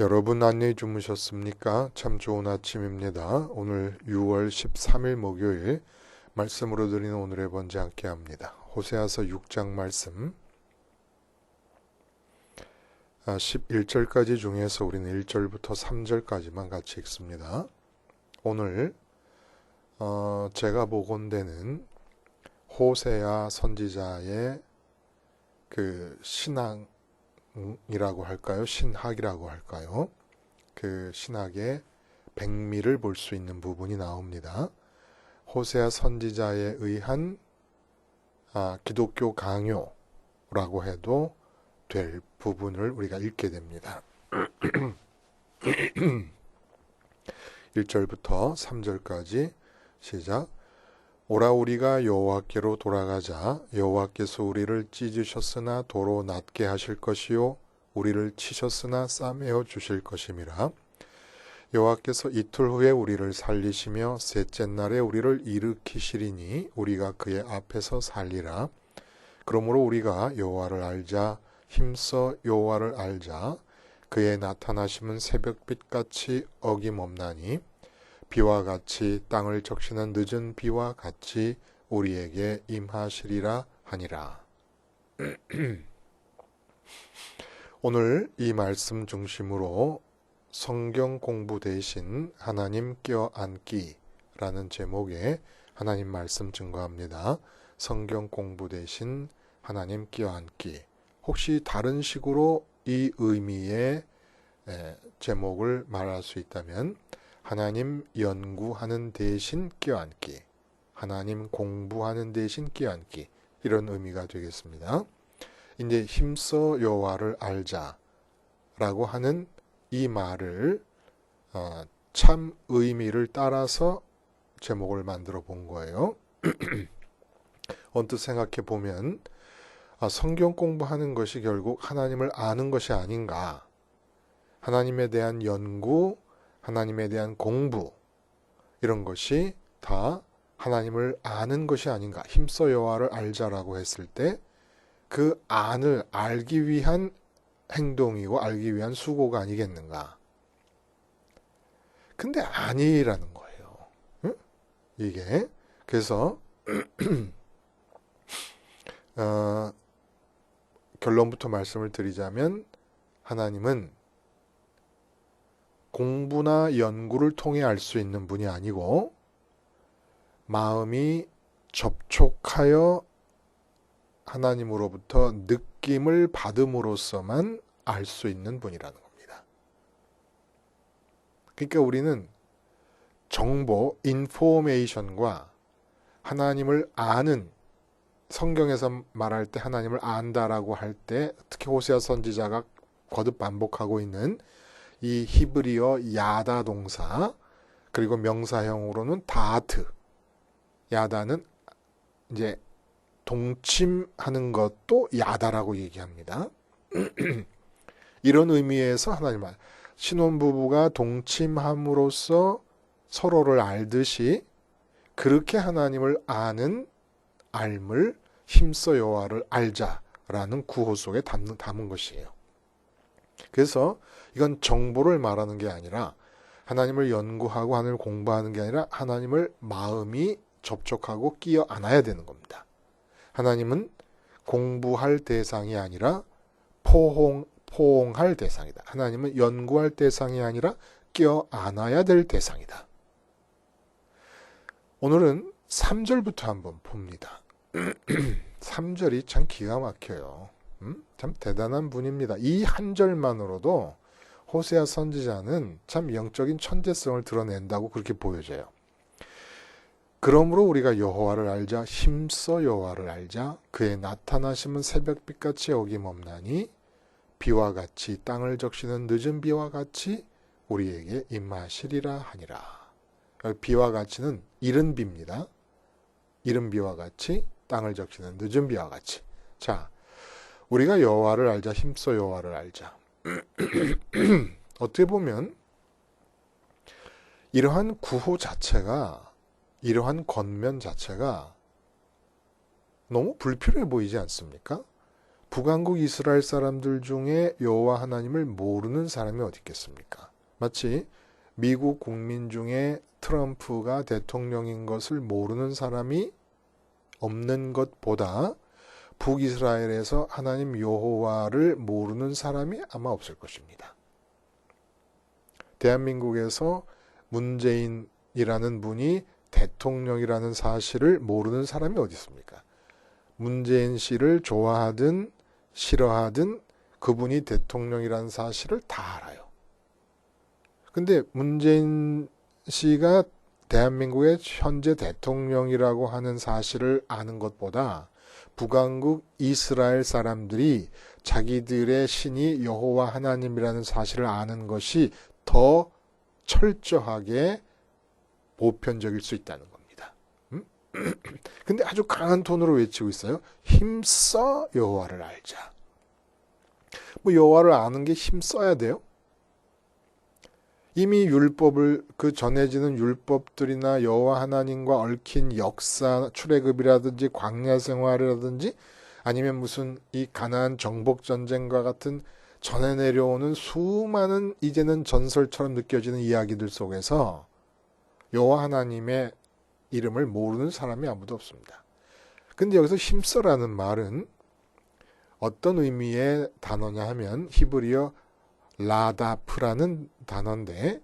여러분 안녕히 주무셨습니까? 참 좋은 아침입니다. 오늘 6월 13일 목요일 말씀으로 드리는 오늘의 번제 함께 합니다. 호세아서 6장 말씀 11절까지 중에서 우리는 1절부터 3절까지만 같이 읽습니다. 오늘 제가 보건대는 호세아 선지자의 그 신앙이라고 할까요? 신학이라고 할까요? 그 신학의 백미를 볼 수 있는 부분이 나옵니다. 호세아 선지자에 의한 기독교 강요라고 해도 될 부분을 우리가 읽게 됩니다. 1절부터 3절까지 시작. 오라 우리가 여호와께로 돌아가자. 여호와께서 우리를 찢으셨으나 도로 낫게 하실 것이요 우리를 치셨으나 싸매어 주실 것임이라. 여호와께서 이틀 후에 우리를 살리시며 셋째 날에 우리를 일으키시리니 우리가 그의 앞에서 살리라. 그러므로 우리가 여호와를 알자. 힘써 여호와를 알자. 그의 나타나심은 새벽빛같이 어김없나니 비와 같이 땅을 적시는 늦은 비와 같이 우리에게 임하시리라 하니라. 오늘 이 말씀 중심으로 성경 공부 대신 하나님 껴안기라는 제목의 하나님 말씀 증거합니다. 성경 공부 대신 하나님 껴안기. 혹시 다른 식으로 이 의미의 제목을 말할 수 있다면 하나님 연구하는 대신 껴안기, 하나님 공부하는 대신 껴안기, 이런 의미가 되겠습니다. 이제 힘써 여호와를 알자라고 하는 이 말을 참 의미를 따라서 제목을 만들어 본 거예요. 언뜻 생각해 보면 성경 공부하는 것이 결국 하나님을 아는 것이 아닌가, 하나님에 대한 연구, 하나님에 대한 공부, 이런 것이 다 하나님을 아는 것이 아닌가. 힘써 여호와를 알자라고 했을 때 그 안을 알기 위한 행동이고 알기 위한 수고가 아니겠는가. 근데 아니라는 거예요. 응? 이게 그래서 결론부터 말씀을 드리자면 하나님은 공부나 연구를 통해 알 수 있는 분이 아니고 마음이 접촉하여 하나님으로부터 느낌을 받음으로써만 알 수 있는 분이라는 겁니다. 그러니까 우리는 정보, 인포메이션과 하나님을 아는, 성경에서 말할 때 하나님을 안다라고 할 때 특히 호세아 선지자가 거듭 반복하고 있는 이 히브리어 야다 동사, 그리고 명사형으로는 다트. 야다는 이제 동침하는 것도 야다라고 얘기합니다. 이런 의미에서 하나님 말, 신혼부부가 동침함으로써 서로를 알듯이 그렇게 하나님을 아는 알물, 힘써 여호와를 알자라는 구호 속에 담은 것이에요. 그래서 이건 정보를 말하는 게 아니라 하나님을 연구하고 하나님을 공부하는 게 아니라 하나님을 마음이 접촉하고 끼어 안아야 되는 겁니다. 하나님은 공부할 대상이 아니라 포옹할 대상이다. 하나님은 연구할 대상이 아니라 끼어 안아야 될 대상이다. 오늘은 3절부터 한번 봅니다. 3절이 참 기가 막혀요. 참 대단한 분입니다. 이 한 절만으로도 호세아 선지자는 참 영적인 천재성을 드러낸다고 그렇게 보여져요. 그러므로 우리가 여호와를 알자. 힘써 여호와를 알자. 그의 나타나심은 새벽빛같이 어김없나니 비와 같이 땅을 적시는 늦은 비와 같이 우리에게 임하시리라 하니라. 비와 같이는 이른 비입니다. 이른 비와 같이 땅을 적시는 늦은 비와 같이. 자, 우리가 여호와를 알자. 힘써 여호와를 알자. 어떻게 보면 이러한 구호 자체가, 이러한 권면 자체가 너무 불필요해 보이지 않습니까? 북왕국 이스라엘 사람들 중에 여호와 하나님을 모르는 사람이 어디 있겠습니까? 마치 미국 국민 중에 트럼프가 대통령인 것을 모르는 사람이 없는 것보다 북이스라엘에서 하나님 여호와를 모르는 사람이 아마 없을 것입니다. 대한민국에서 문재인이라는 분이 대통령이라는 사실을 모르는 사람이 어디 있습니까? 문재인 씨를 좋아하든 싫어하든 그분이 대통령이라는 사실을 다 알아요. 근데 문재인 씨가 대한민국의 현재 대통령이라고 하는 사실을 아는 것보다 북왕국 이스라엘 사람들이 자기들의 신이 여호와 하나님이라는 사실을 아는 것이 더 철저하게 보편적일 수 있다는 겁니다. 근데 아주 강한 톤으로 외치고 있어요. 힘써 여호와를 알자. 뭐 여호와를 아는 게 힘써야 돼요? 이미 율법을 그 전해지는 율법들이나 여호와 하나님과 얽힌 역사, 출애굽이라든지 광야 생활이라든지 아니면 무슨 이 가나안 정복 전쟁과 같은 전해 내려오는 수많은 이제는 전설처럼 느껴지는 이야기들 속에서 여호와 하나님의 이름을 모르는 사람이 아무도 없습니다. 근데 여기서 힘써라는 말은 어떤 의미의 단어냐 하면 히브리어 라다프라는 단어인데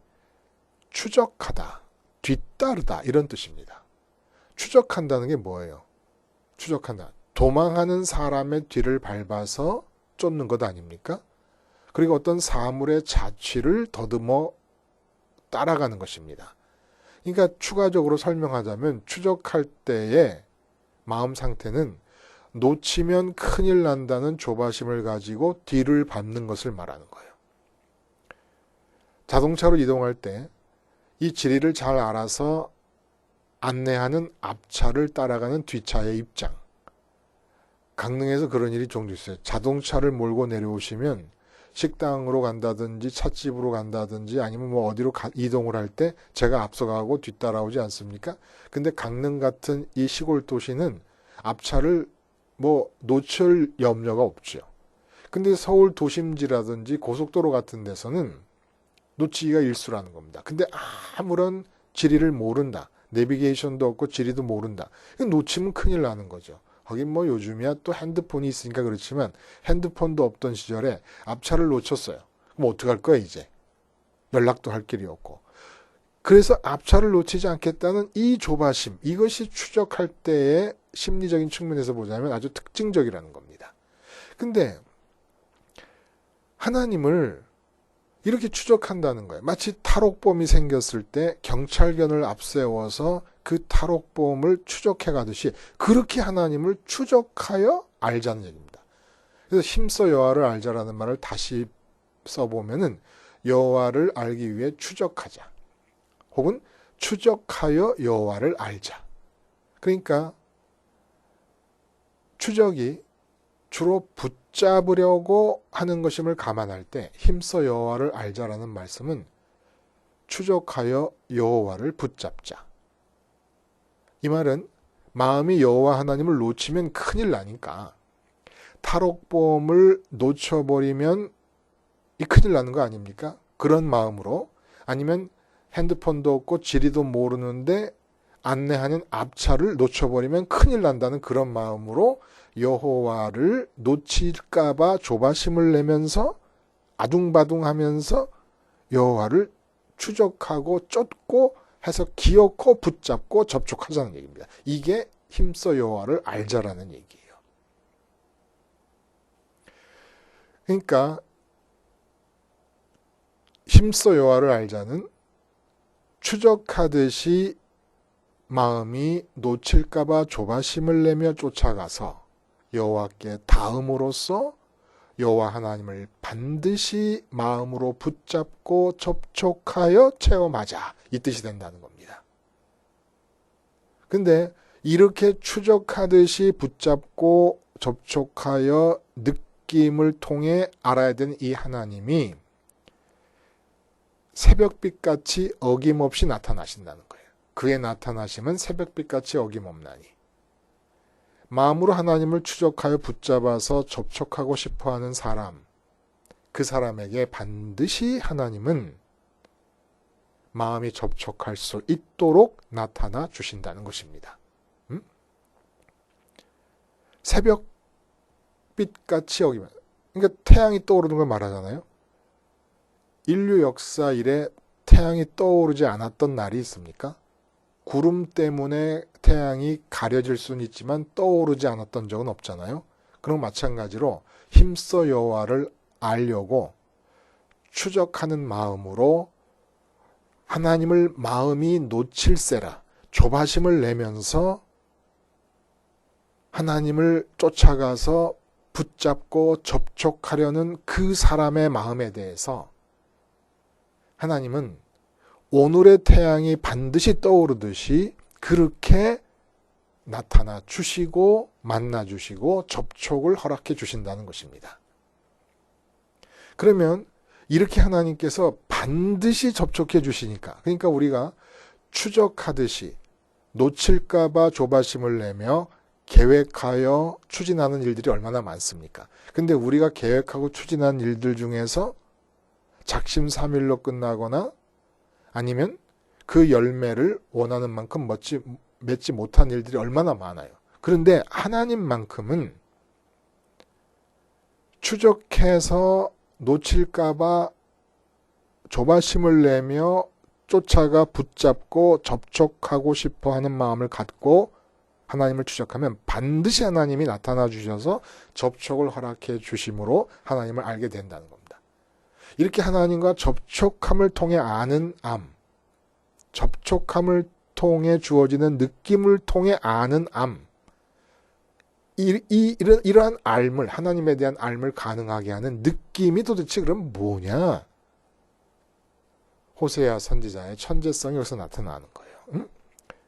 추적하다, 뒤따르다 이런 뜻입니다. 추적한다는 게 뭐예요? 추적한다. 도망하는 사람의 뒤를 밟아서 쫓는 것 아닙니까? 그리고 어떤 사물의 자취를 더듬어 따라가는 것입니다. 그러니까 추가적으로 설명하자면 추적할 때의 마음 상태는 놓치면 큰일 난다는 조바심을 가지고 뒤를 밟는 것을 말하는 거예요. 자동차로 이동할 때 이 지리를 잘 알아서 안내하는 앞차를 따라가는 뒷차의 입장. 강릉에서 그런 일이 종종 있어요. 자동차를 몰고 내려오시면 식당으로 간다든지 찻집으로 간다든지 아니면 뭐 어디로 이동을 할 때 제가 앞서가고 뒤따라오지 않습니까? 근데 강릉 같은 이 시골 도시는 앞차를 뭐 놓칠 염려가 없죠. 근데 서울 도심지라든지 고속도로 같은 데서는 놓치기가 일수라는 겁니다. 근데 아무런 지리를 모른다. 내비게이션도 없고 지리도 모른다. 놓치면 큰일 나는 거죠. 하긴 뭐 요즘이야 또 핸드폰이 있으니까 그렇지만 핸드폰도 없던 시절에 앞차를 놓쳤어요. 그럼 어떡할 거야 이제. 연락도 할 길이 없고. 그래서 앞차를 놓치지 않겠다는 이 조바심, 이것이 추적할 때의 심리적인 측면에서 보자면 아주 특징적이라는 겁니다. 근데 하나님을 이렇게 추적한다는 거예요. 마치 탈옥범이 생겼을 때 경찰견을 앞세워서 그 탈옥범을 추적해 가듯이 그렇게 하나님을 추적하여 알자는 얘기입니다. 그래서 힘써 여호와를 알자라는 말을 다시 써보면은 여호와를 알기 위해 추적하자. 혹은 추적하여 여호와를 알자. 그러니까 추적이 주로 붙잡으려고 하는 것임을 감안할 때 힘써 여호와를 알자라는 말씀은 추적하여 여호와를 붙잡자. 이 말은 마음이 여호와 하나님을 놓치면 큰일 나니까 탈옥범을 놓쳐버리면 이 큰일 나는 거 아닙니까? 그런 마음으로 아니면 핸드폰도 없고 지리도 모르는데 안내하는 앞차를 놓쳐버리면 큰일 난다는 그런 마음으로 여호와를 놓칠까봐 조바심을 내면서 아둥바둥하면서 여호와를 추적하고 쫓고 해서 기어코 붙잡고 접촉하자는 얘기입니다. 이게 힘써 여호와를 알자라는 얘기예요. 그러니까 힘써 여호와를 알자는 추적하듯이 마음이 놓칠까봐 조바심을 내며 쫓아가서 여호와께 닿음으로써 여호와 하나님을 반드시 마음으로 붙잡고 접촉하여 체험하자 이 뜻이 된다는 겁니다. 근데 이렇게 추적하듯이 붙잡고 접촉하여 느낌을 통해 알아야 되는 이 하나님이 새벽빛같이 어김없이 나타나신다는 거예요. 그의 나타나심은 새벽빛같이 어김없나니. 마음으로 하나님을 추적하여 붙잡아서 접촉하고 싶어하는 사람, 그 사람에게 반드시 하나님은 마음이 접촉할 수 있도록 나타나 주신다는 것입니다. 새벽빛같이 여기면, 그러니까 태양이 떠오르는 걸 말하잖아요. 인류 역사 이래 태양이 떠오르지 않았던 날이 있습니까? 구름 때문에 태양이 가려질 수는 있지만 떠오르지 않았던 적은 없잖아요. 그럼 마찬가지로 힘써 여호와를 알려고 추적하는 마음으로 하나님을 마음이 놓칠세라 조바심을 내면서 하나님을 쫓아가서 붙잡고 접촉하려는 그 사람의 마음에 대해서 하나님은 오늘의 태양이 반드시 떠오르듯이 그렇게 나타나 주시고 만나 주시고 접촉을 허락해 주신다는 것입니다. 그러면 이렇게 하나님께서 반드시 접촉해 주시니까, 그러니까 우리가 추적하듯이 놓칠까봐 조바심을 내며 계획하여 추진하는 일들이 얼마나 많습니까? 근데 우리가 계획하고 추진한 일들 중에서 작심삼일로 끝나거나 아니면 그 열매를 원하는 만큼 맺지 못한 일들이 얼마나 많아요. 그런데 하나님만큼은 추적해서 놓칠까봐 조바심을 내며 쫓아가 붙잡고 접촉하고 싶어 하는 마음을 갖고 하나님을 추적하면 반드시 하나님이 나타나 주셔서 접촉을 허락해 주심으로 하나님을 알게 된다는 겁니다. 이렇게 하나님과 접촉함을 통해 아는 암, 접촉함을 통해 주어지는 느낌을 통해 아는 암, 이러한 알물, 하나님에 대한 알물 가능하게 하는 느낌이 도대체 그럼 뭐냐? 호세아 선지자의 천재성이 여기서 나타나는 거예요. 응?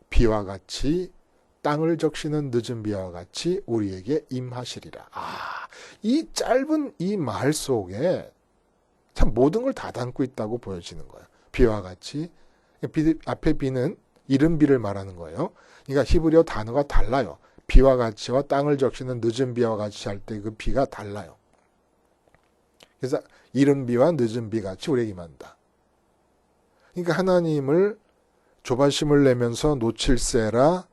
비와 같이 땅을 적시는 늦은 비와 같이 우리에게 임하시리라. 이 짧은 이 말 속에 참 모든 걸 다 담고 있다고 보여지는 거예요. 비와 같이, 앞에 비는 이른 비를 말하는 거예요. 그러니까 히브리어 단어가 달라요. 비와 같이와 땅을 적시는 늦은 비와 같이 할 때 그 비가 달라요. 그래서 이른 비와 늦은 비 같이 우리에게 임한다. 그러니까 하나님을 조바심을 내면서 놓칠세라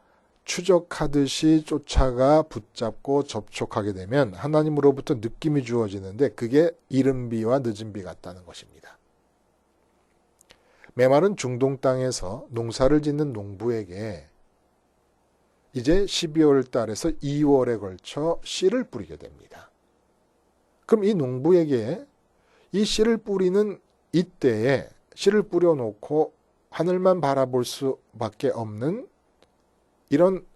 추적하듯이 쫓아가 붙잡고 접촉하게 되면 하나님으로부터 느낌이 주어지는데 그게 이른 비와 늦은 비 같다는 것입니다. 메마른 중동 땅에서 농사를 짓는 농부에게 이제 12월 달에서 2월에 걸쳐 씨를 뿌리게 됩니다. 그럼 이 농부에게 이 씨를 뿌리는 이때에 씨를 뿌려놓고 하늘만 바라볼 수밖에 없는 이런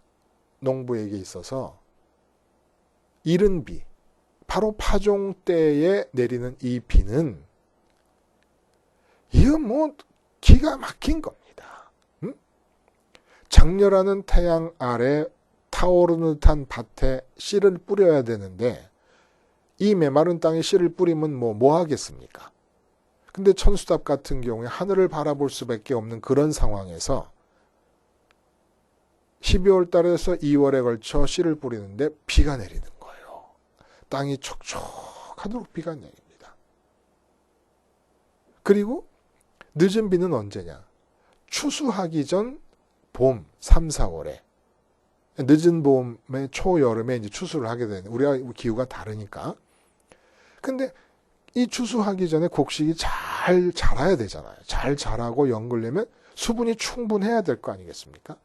농부에게 있어서 이른 비, 바로 파종 때에 내리는 이 비는 이거 뭐 기가 막힌 겁니다. 응? 장렬하는 태양 아래 타오르는 듯한 밭에 씨를 뿌려야 되는데 이 메마른 땅에 씨를 뿌리면 뭐 하겠습니까? 근데 천수답 같은 경우에 하늘을 바라볼 수밖에 없는 그런 상황에서 12월 달에서 2월에 걸쳐 씨를 뿌리는데 비가 내리는 거예요. 땅이 촉촉하도록 비가 내립니다. 그리고 늦은 비는 언제냐? 추수하기 전 봄 3, 4월에 늦은 봄에 초여름에 이제 추수를 하게 되는 우리가 기후가 다르니까. 근데 이 추수하기 전에 곡식이 잘 자라야 되잖아요. 잘 자라고 연글려면 수분이 충분해야 될 거 아니겠습니까?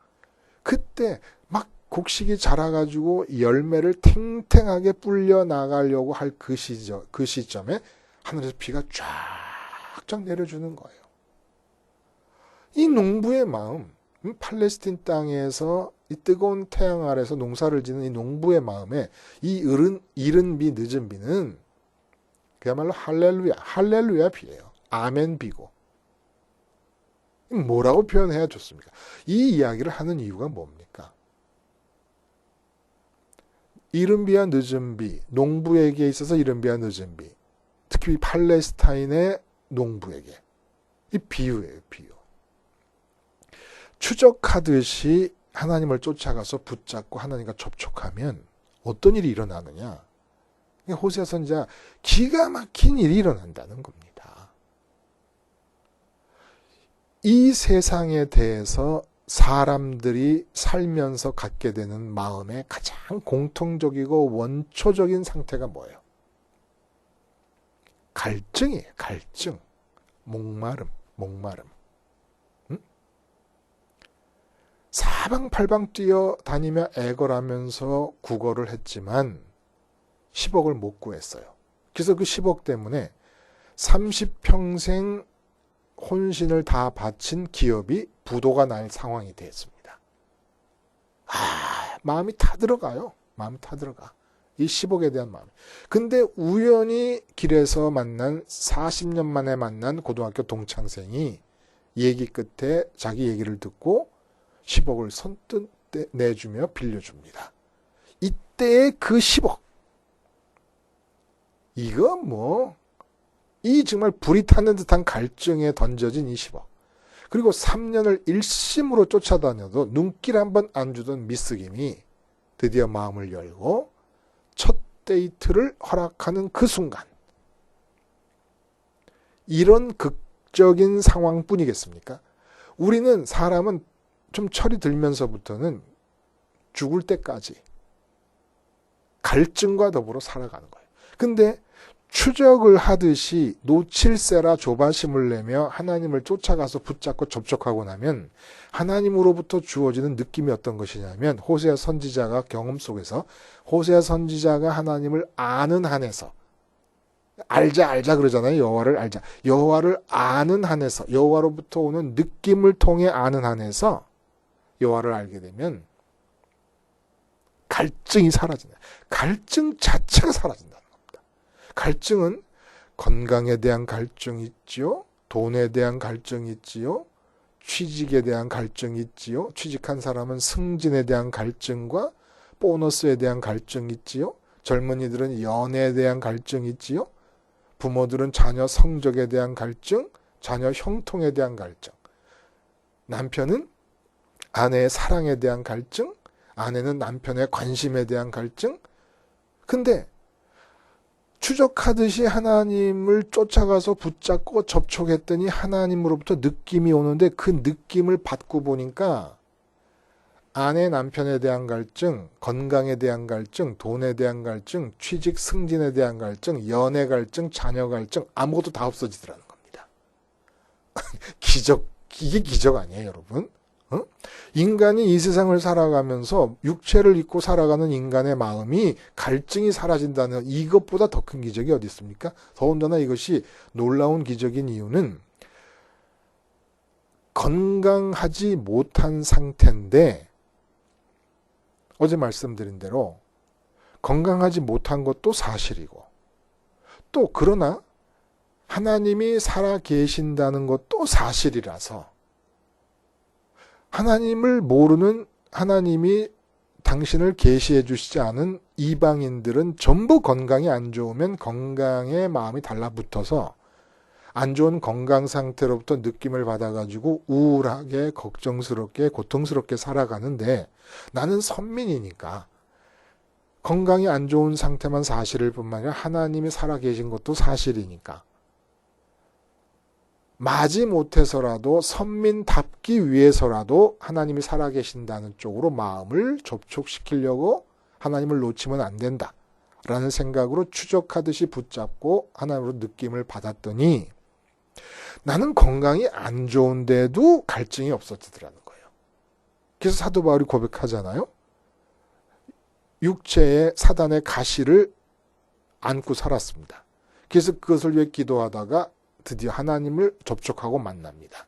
그때 막 곡식이 자라가지고 열매를 탱탱하게 불려 나가려고 할 그 시점에 하늘에서 비가 쫙쫙 내려주는 거예요. 이 농부의 마음, 팔레스틴 땅에서 이 뜨거운 태양 아래서 농사를 짓는 이 농부의 마음에 이 이른 비, 늦은 비는 그야말로 할렐루야 비예요. 아멘 비고. 뭐라고 표현해야 좋습니까? 이 이야기를 하는 이유가 뭡니까? 이른 비와 늦은 비, 농부에게 있어서 이른 비와 늦은 비, 특히 팔레스타인의 농부에게 이 비유예요, 비유. 추적하듯이 하나님을 쫓아가서 붙잡고 하나님과 접촉하면 어떤 일이 일어나느냐? 호세아 선지자 기가 막힌 일이 일어난다는 겁니다. 이 세상에 대해서 사람들이 살면서 갖게 되는 마음의 가장 공통적이고 원초적인 상태가 뭐예요? 갈증이에요. 갈증. 목마름. 응? 사방팔방 뛰어다니며 애걸하면서 구걸을 했지만 10억을 못 구했어요. 그래서 그 10억 때문에 30평생 혼신을 다 바친 기업이 부도가 날 상황이 됐습니다. 마음이 타들어가요. 마음이 타들어가. 이 10억에 대한 마음. 근데 우연히 길에서 만난 40년 만에 만난 고등학교 동창생이 얘기 끝에 자기 얘기를 듣고 10억을 선뜻 내주며 빌려줍니다. 이때의 그 10억. 이거 이 정말 불이 타는 듯한 갈증에 던져진 이 10억. 그리고 3년을 일심으로 쫓아다녀도 눈길 한번 안 주던 미스김이 드디어 마음을 열고 첫 데이트를 허락하는 그 순간. 이런 극적인 상황뿐이겠습니까? 우리는 사람은 좀 철이 들면서부터는 죽을 때까지 갈증과 더불어 살아가는 거예요. 근데 추적을 하듯이 놓칠세라 조바심을 내며 하나님을 쫓아가서 붙잡고 접촉하고 나면 하나님으로부터 주어지는 느낌이 어떤 것이냐면 호세아 선지자가 경험 속에서 호세아 선지자가 하나님을 아는 한에서 알자 그러잖아요. 여호와를 알자. 여호와를 아는 한에서 여호와로부터 오는 느낌을 통해 아는 한에서 여호와를 알게 되면 갈증이 사라진다. 갈증 자체가 사라진다. 갈증은 건강에 대한 갈증이 있지요. 돈에 대한 갈증이 있지요. 취직에 대한 갈증이 있지요. 취직한 사람은 승진에 대한 갈증과 보너스에 대한 갈증이 있지요. 젊은이들은 연애에 대한 갈증이 있지요. 부모들은 자녀 성적에 대한 갈증, 자녀 형통에 대한 갈증. 남편은 아내의 사랑에 대한 갈증, 아내는 남편의 관심에 대한 갈증. 근데 추적하듯이 하나님을 쫓아가서 붙잡고 접촉했더니 하나님으로부터 느낌이 오는데 그 느낌을 받고 보니까 아내 남편에 대한 갈증, 건강에 대한 갈증, 돈에 대한 갈증, 취직 승진에 대한 갈증, 연애 갈증, 자녀 갈증 아무것도 다 없어지더라는 겁니다. 기적, 이게 기적 아니에요, 여러분? 인간이 이 세상을 살아가면서 육체를 입고 살아가는 인간의 마음이 갈증이 사라진다는 이것보다 더 큰 기적이 어디 있습니까? 더군다나 이것이 놀라운 기적인 이유는 건강하지 못한 상태인데 어제 말씀드린 대로 건강하지 못한 것도 사실이고 또 그러나 하나님이 살아 계신다는 것도 사실이라서 하나님을 모르는 하나님이 당신을 계시해 주시지 않은 이방인들은 전부 건강이 안 좋으면 건강에 마음이 달라붙어서 안 좋은 건강 상태로부터 느낌을 받아가지고 우울하게 걱정스럽게 고통스럽게 살아가는데 나는 선민이니까 건강이 안 좋은 상태만 사실일 뿐만 아니라 하나님이 살아계신 것도 사실이니까 마지못해서라도 선민답기 위해서라도 하나님이 살아계신다는 쪽으로 마음을 접촉시키려고 하나님을 놓치면 안 된다라는 생각으로 추적하듯이 붙잡고 하나님으로 느낌을 받았더니 나는 건강이 안 좋은데도 갈증이 없어지더라는 거예요. 그래서 사도 바울이 고백하잖아요. 육체에 사단의 가시를 안고 살았습니다. 그래서 그것을 위해 기도하다가 드디어 하나님을 접촉하고 만납니다.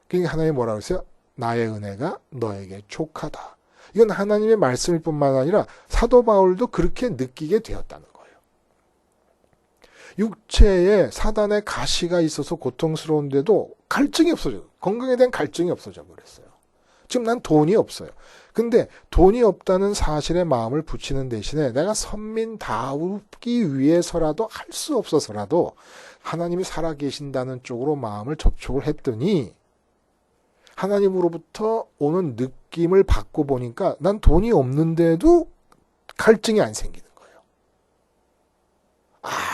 그러니까 하나님이 뭐라고 했어요? 나의 은혜가 너에게 족하다. 이건 하나님의 말씀일 뿐만 아니라 사도 바울도 그렇게 느끼게 되었다는 거예요. 육체에 사단의 가시가 있어서 고통스러운데도 갈증이 없어져요. 건강에 대한 갈증이 없어져 버렸어요. 지금 난 돈이 없어요. 근데 돈이 없다는 사실에 마음을 붙이는 대신에 내가 선민다우기 위해서라도 할 수 없어서라도 하나님이 살아계신다는 쪽으로 마음을 접촉을 했더니 하나님으로부터 오는 느낌을 받고 보니까 난 돈이 없는데도 갈증이 안 생기는 거예요.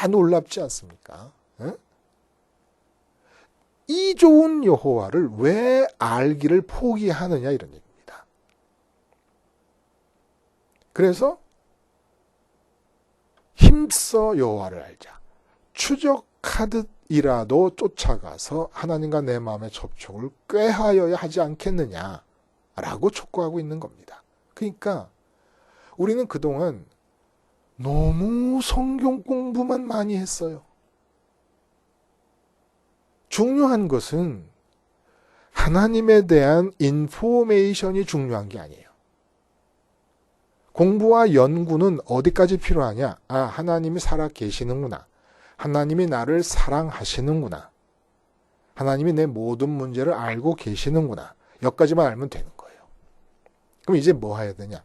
놀랍지 않습니까? 에? 이 좋은 여호와를 왜 알기를 포기하느냐 이런 얘기입니다. 그래서 힘써 여호와를 알자. 추적하듯이라도 쫓아가서 하나님과 내 마음의 접촉을 꾀하여야 하지 않겠느냐라고 촉구하고 있는 겁니다. 그러니까 우리는 그동안 너무 성경 공부만 많이 했어요. 중요한 것은 하나님에 대한 인포메이션이 중요한 게 아니에요. 공부와 연구는 어디까지 필요하냐? 하나님이 살아 계시는구나. 하나님이 나를 사랑하시는구나. 하나님이 내 모든 문제를 알고 계시는구나. 여기까지만 알면 되는 거예요. 그럼 이제 뭐 해야 되냐?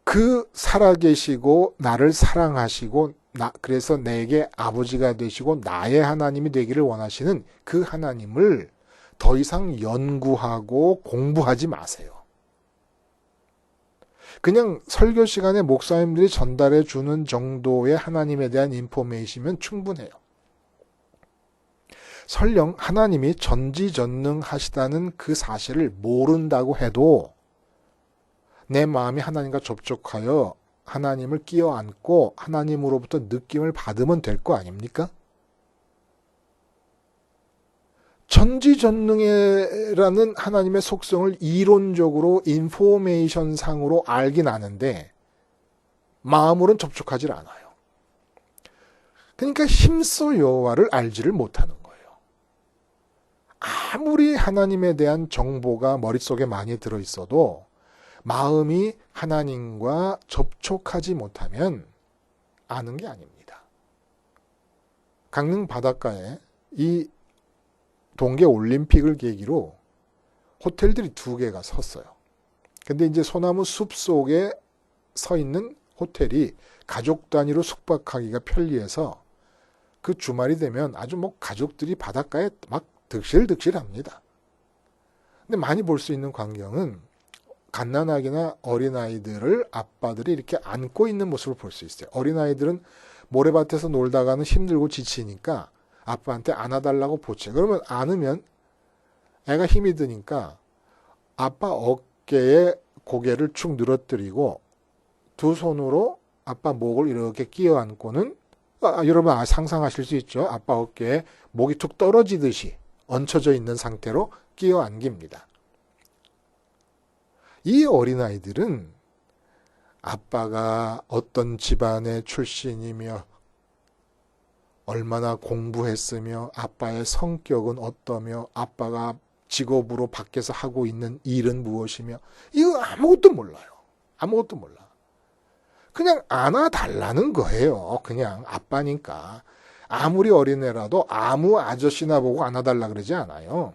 그 살아계시고 나를 사랑하시고 그래서 내게 아버지가 되시고 나의 하나님이 되기를 원하시는 그 하나님을 더 이상 연구하고 공부하지 마세요. 그냥 설교 시간에 목사님들이 전달해 주는 정도의 하나님에 대한 인포메이션이면 충분해요. 설령 하나님이 전지전능하시다는 그 사실을 모른다고 해도 내 마음이 하나님과 접촉하여 하나님을 끼어안고 하나님으로부터 느낌을 받으면 될 거 아닙니까? 전지전능이라는 하나님의 속성을 이론적으로 인포메이션 상으로 알긴 아는데 마음으로는 접촉하지 않아요. 그러니까 힘써 여호와를 알지를 못하는 거예요. 아무리 하나님에 대한 정보가 머릿속에 많이 들어있어도 마음이 하나님과 접촉하지 못하면 아는 게 아닙니다. 강릉 바닷가에 이 동계 올림픽을 계기로 호텔들이 2개가 섰어요. 근데 이제 소나무 숲 속에 서 있는 호텔이 가족 단위로 숙박하기가 편리해서 그 주말이 되면 아주 가족들이 바닷가에 막 득실득실합니다. 근데 많이 볼 수 있는 광경은 갓난아기나 어린아이들을 아빠들이 이렇게 안고 있는 모습을 볼 수 있어요. 어린아이들은 모래밭에서 놀다가는 힘들고 지치니까 아빠한테 안아달라고 보채. 그러면 안으면 애가 힘이 드니까 아빠 어깨에 고개를 축 늘어뜨리고 두 손으로 아빠 목을 이렇게 끼어 안고는 여러분 상상하실 수 있죠. 아빠 어깨에 목이 툭 떨어지듯이 얹혀져 있는 상태로 끼어 안깁니다. 이 어린아이들은 아빠가 어떤 집안의 출신이며 얼마나 공부했으며 아빠의 성격은 어떠며 아빠가 직업으로 밖에서 하고 있는 일은 무엇이며 이거 아무것도 몰라요. 아무것도 몰라. 그냥 안아달라는 거예요. 그냥 아빠니까. 아무리 어린애라도 아무 아저씨나 보고 안아달라 그러지 않아요.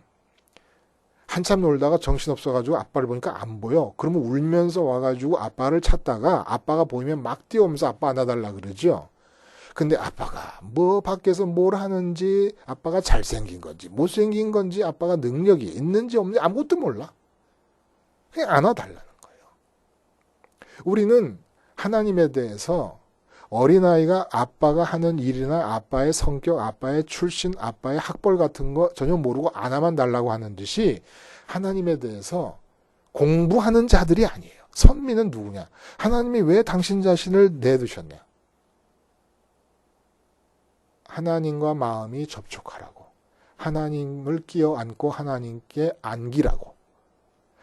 한참 놀다가 정신없어가지고 아빠를 보니까 안 보여. 그러면 울면서 와가지고 아빠를 찾다가 아빠가 보이면 막 뛰어오면서 아빠 안아달라 그러죠. 근데 아빠가 밖에서 뭘 하는지, 아빠가 잘생긴 건지 못생긴 건지, 아빠가 능력이 있는지 없는지 아무것도 몰라. 그냥 안아달라는 거예요. 우리는 하나님에 대해서 어린아이가 아빠가 하는 일이나 아빠의 성격, 아빠의 출신, 아빠의 학벌 같은 거 전혀 모르고 안아만 달라고 하는 듯이 하나님에 대해서 공부하는 자들이 아니에요. 선민은 누구냐? 하나님이 왜 당신 자신을 내두셨냐? 하나님과 마음이 접촉하라고. 하나님을 끼어 안고 하나님께 안기라고.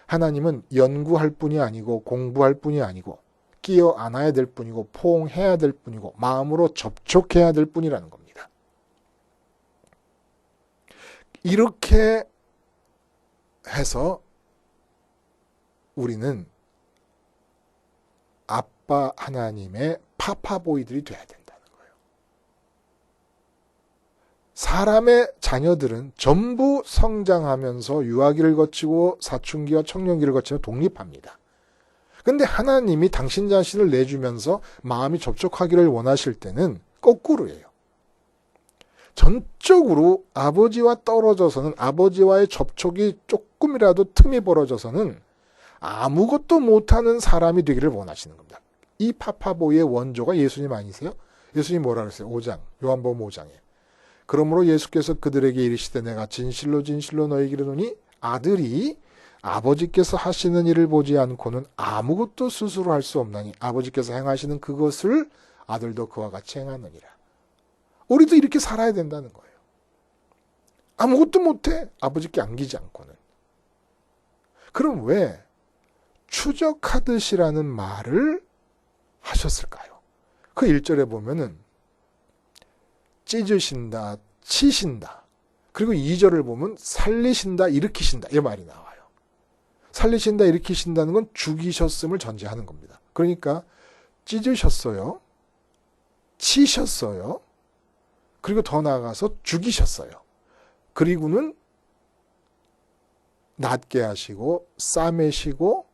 하나님은 연구할 뿐이 아니고 공부할 뿐이 아니고 끼어 안아야 될 뿐이고 포옹해야 될 뿐이고 마음으로 접촉해야 될 뿐이라는 겁니다. 이렇게 해서 우리는 아빠 하나님의 파파보이들이 돼야 된다는 거예요. 사람의 자녀들은 전부 성장하면서 유아기를 거치고 사춘기와 청년기를 거치며 독립합니다. 근데 하나님이 당신 자신을 내주면서 마음이 접촉하기를 원하실 때는 거꾸로예요. 전적으로 아버지와 떨어져서는, 아버지와의 접촉이 조금이라도 틈이 벌어져서는 아무것도 못하는 사람이 되기를 원하시는 겁니다. 이 파파보이의 원조가 예수님 아니세요? 예수님 뭐라 그랬어요? 5장, 요한복음 5장에. 그러므로 예수께서 그들에게 이르시되 내가 진실로 진실로 너희에게 이르노니 아들이 아버지께서 하시는 일을 보지 않고는 아무것도 스스로 할 수 없나니 아버지께서 행하시는 그것을 아들도 그와 같이 행하느니라. 우리도 이렇게 살아야 된다는 거예요. 아무것도 못해. 아버지께 안기지 않고는. 그럼 왜 추적하듯이라는 말을 하셨을까요? 그 1절에 보면은 찢으신다, 치신다. 그리고 2절을 보면 살리신다, 일으키신다. 이 말이 나와요. 살리신다, 일으키신다는 건 죽이셨음을 전제하는 겁니다. 그러니까 찢으셨어요. 치셨어요. 그리고 더 나아가서 죽이셨어요. 그리고는 낫게 하시고 싸매시고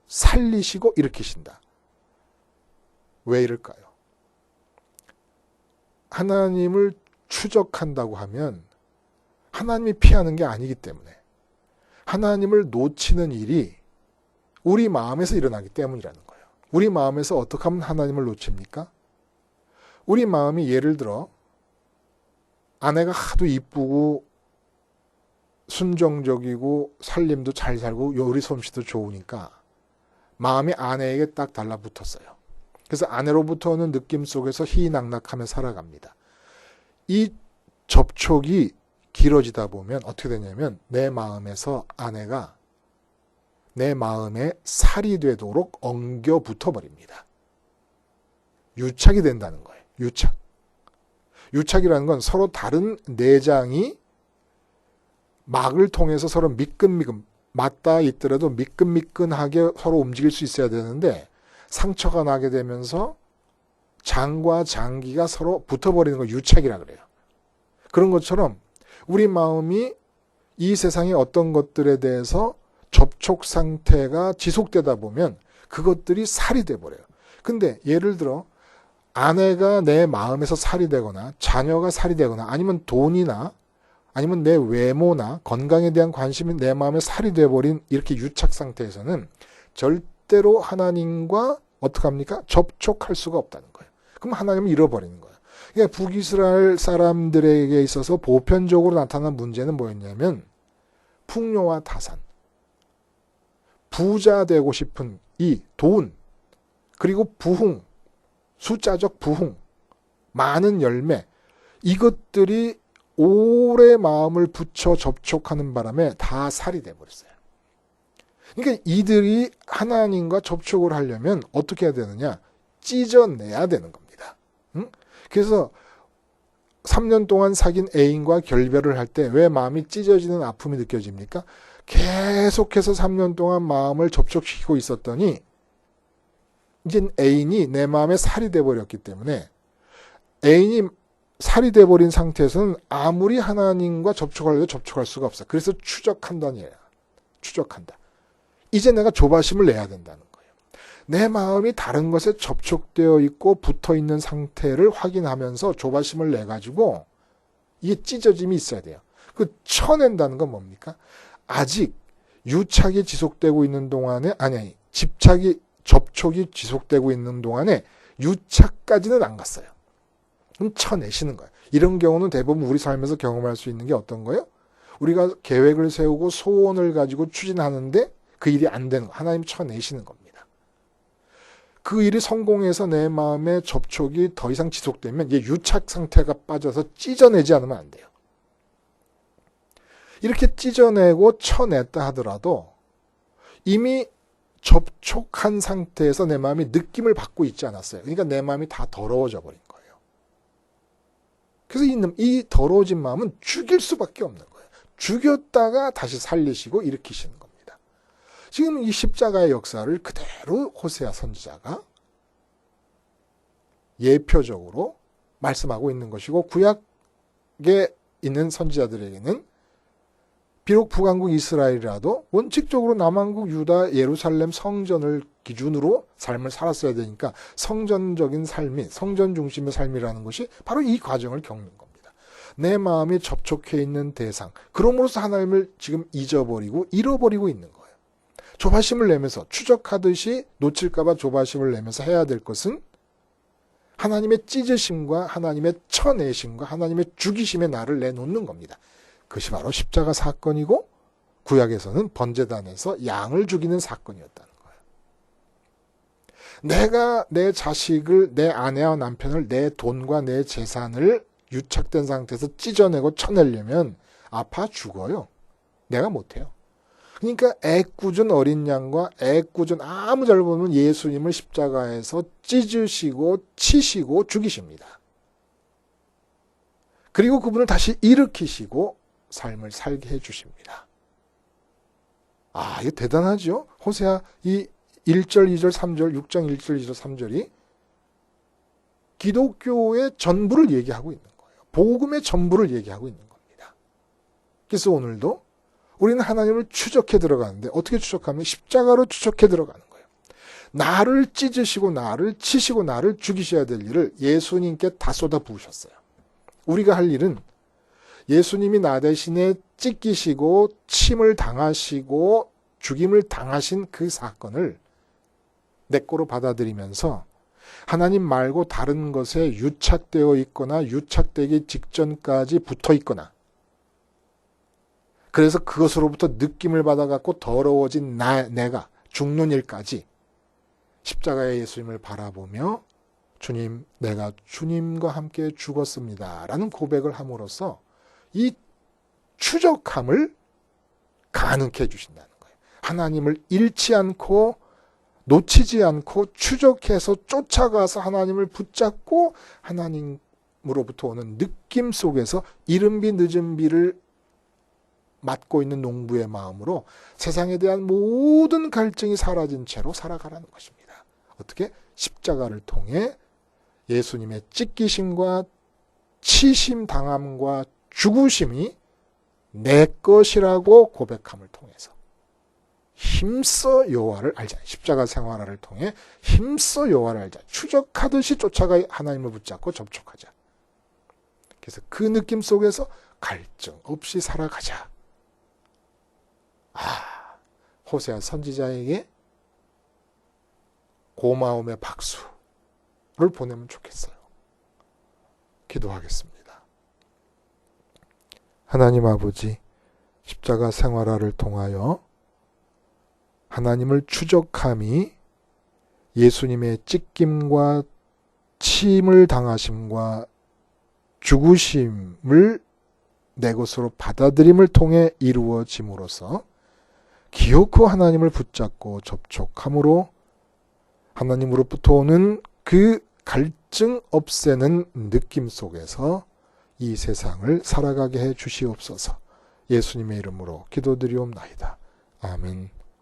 살리시고 일으키신다. 왜 이럴까요? 하나님을 추적한다고 하면 하나님이 피하는 게 아니기 때문에 하나님을 놓치는 일이 우리 마음에서 일어나기 때문이라는 거예요. 우리 마음에서 어떻게 하면 하나님을 놓칩니까? 우리 마음이 예를 들어 아내가 하도 이쁘고 순정적이고 살림도 잘 살고 요리 솜씨도 좋으니까 마음이 아내에게 딱 달라붙었어요. 그래서 아내로부터 오는 느낌 속에서 희낙낙하며 살아갑니다. 이 접촉이 길어지다 보면 어떻게 되냐면 내 마음에서 아내가 내 마음에 살이 되도록 엉겨 붙어버립니다. 유착이 된다는 거예요. 유착. 유착이라는 건 서로 다른 내장이 막을 통해서 서로 미끈미끈 맞닿아 있더라도 미끈미끈하게 서로 움직일 수 있어야 되는데 상처가 나게 되면서 장과 장기가 서로 붙어버리는 걸 유착이라 그래요. 그런 것처럼 우리 마음이 이 세상의 어떤 것들에 대해서 접촉 상태가 지속되다 보면 그것들이 살이 돼버려요. 근데 예를 들어 아내가 내 마음에서 살이 되거나 자녀가 살이 되거나 아니면 돈이나 아니면 내 외모나 건강에 대한 관심이 내 마음에 살이 돼버린 이렇게 유착 상태에서는 절대로 하나님과 어떻게 합니까? 접촉할 수가 없다는 거예요. 그럼 하나님을 잃어버리는 거예요. 그러니까 북이스라엘 사람들에게 있어서 보편적으로 나타난 문제는 뭐였냐면 풍요와 타산, 부자 되고 싶은 이 돈, 그리고 부흥, 숫자적 부흥, 많은 열매, 이것들이 오래 마음을 붙여 접촉하는 바람에 다 살이 돼버렸어요. 그러니까 이들이 하나님과 접촉을 하려면 어떻게 해야 되느냐? 찢어내야 되는 겁니다. 응? 그래서 3년 동안 사귄 애인과 결별을 할 때 왜 마음이 찢어지는 아픔이 느껴집니까? 계속해서 3년 동안 마음을 접촉시키고 있었더니 이제 애인이 내 마음에 살이 돼버렸기 때문에 애인이 살이 돼버린 상태에서는 아무리 하나님과 접촉하려도 접촉할 수가 없어요. 그래서 추적한다는 얘기야. 추적한다. 이제 내가 조바심을 내야 된다는 거예요. 내 마음이 다른 것에 접촉되어 있고 붙어 있는 상태를 확인하면서 조바심을 내가지고 이게 찢어짐이 있어야 돼요. 그 쳐낸다는 건 뭡니까? 아직 유착이 지속되고 있는 동안에 집착이 접촉이 지속되고 있는 동안에 유착까지는 안 갔어요. 그럼 쳐내시는 거예요. 이런 경우는 대부분 우리 삶에서 경험할 수 있는 게 어떤 거예요? 우리가 계획을 세우고 소원을 가지고 추진하는데 그 일이 안 되는 거. 하나님 쳐내시는 겁니다. 그 일이 성공해서 내 마음의 접촉이 더 이상 지속되면 이게 유착 상태가 빠져서 찢어내지 않으면 안 돼요. 이렇게 찢어내고 쳐냈다 하더라도 이미 접촉한 상태에서 내 마음이 느낌을 받고 있지 않았어요. 그러니까 내 마음이 다 더러워져 버린 거예요. 그래서 이 더러워진 마음은 죽일 수밖에 없는 거예요. 죽였다가 다시 살리시고 일으키시는 겁니다. 지금 이 십자가의 역사를 그대로 호세아 선지자가 예표적으로 말씀하고 있는 것이고 구약에 있는 선지자들에게는 비록 북왕국 이스라엘이라도 원칙적으로 남왕국 유다 예루살렘 성전을 기준으로 삶을 살았어야 되니까 성전적인 삶이 성전 중심의 삶이라는 것이 바로 이 과정을 겪는 겁니다. 내 마음이 접촉해 있는 대상, 그럼으로써 하나님을 지금 잊어버리고 잃어버리고 있는 거예요. 조바심을 내면서 추적하듯이 놓칠까봐 조바심을 내면서 해야 될 것은 하나님의 찢으심과 하나님의 쳐내심과 하나님의 죽이심에 나를 내놓는 겁니다. 그것이 바로 십자가 사건이고 구약에서는 번제단에서 양을 죽이는 사건이었다는 거예요. 내가 내 자식을, 내 아내와 남편을, 내 돈과 내 재산을 유착된 상태에서 찢어내고 쳐내려면 아파 죽어요. 내가 못해요. 그러니까 애꿎은 어린 양과 애꿎은 아무 잘못 없는 예수님을 십자가에서 찢으시고 치시고 죽이십니다. 그리고 그분을 다시 일으키시고 삶을 살게 해주십니다. 아, 이거 대단하죠? 호세아 이 1절, 2절, 3절, 6장 1절, 2절, 3절이 기독교의 전부를 얘기하고 있는 거예요. 복음의 전부를 얘기하고 있는 겁니다. 그래서 오늘도 우리는 하나님을 추적해 들어가는데 어떻게 추적하면 십자가로 추적해 들어가는 거예요. 나를 찢으시고 나를 치시고 나를 죽이셔야 될 일을 예수님께 다 쏟아 부으셨어요. 우리가 할 일은 예수님이 나 대신에 찢기시고 침을 당하시고 죽임을 당하신 그 사건을 내 거로 받아들이면서 하나님 말고 다른 것에 유착되어 있거나 유착되기 직전까지 붙어 있거나 그래서 그것으로부터 느낌을 받아갖고 더러워진 내가 죽는 일까지 십자가의 예수님을 바라보며 주님, 내가 주님과 함께 죽었습니다. 라는 고백을 함으로써 이 추적함을 가능케 해주신다는 거예요. 하나님을 잃지 않고 놓치지 않고 추적해서 쫓아가서 하나님을 붙잡고 하나님으로부터 오는 느낌 속에서 이른 비 늦은 비를 맡고 있는 농부의 마음으로 세상에 대한 모든 갈증이 사라진 채로 살아가라는 것입니다. 어떻게? 십자가를 통해 예수님의 찢기심과 치심 당함과 죽으심이 내 것이라고 고백함을 통해서 힘써 여호와를 알자. 십자가 생활화를 통해 힘써 여호와를 알자. 추적하듯이 쫓아가 하나님을 붙잡고 접촉하자. 그래서 그 느낌 속에서 갈증 없이 살아가자. 호세아 선지자에게 고마움의 박수를 보내면 좋겠어요. 기도하겠습니다. 하나님 아버지, 십자가 생활화를 통하여 하나님을 추적함이 예수님의 찢김과 침을 당하심과 죽으심을 내 것으로 받아들임을 통해 이루어짐으로써 기어코 하나님을 붙잡고 접촉함으로 하나님으로부터 오는 그 갈증 없애는 느낌 속에서 이 세상을 살아가게 해 주시옵소서. 예수님의 이름으로 기도드리옵나이다. 아멘.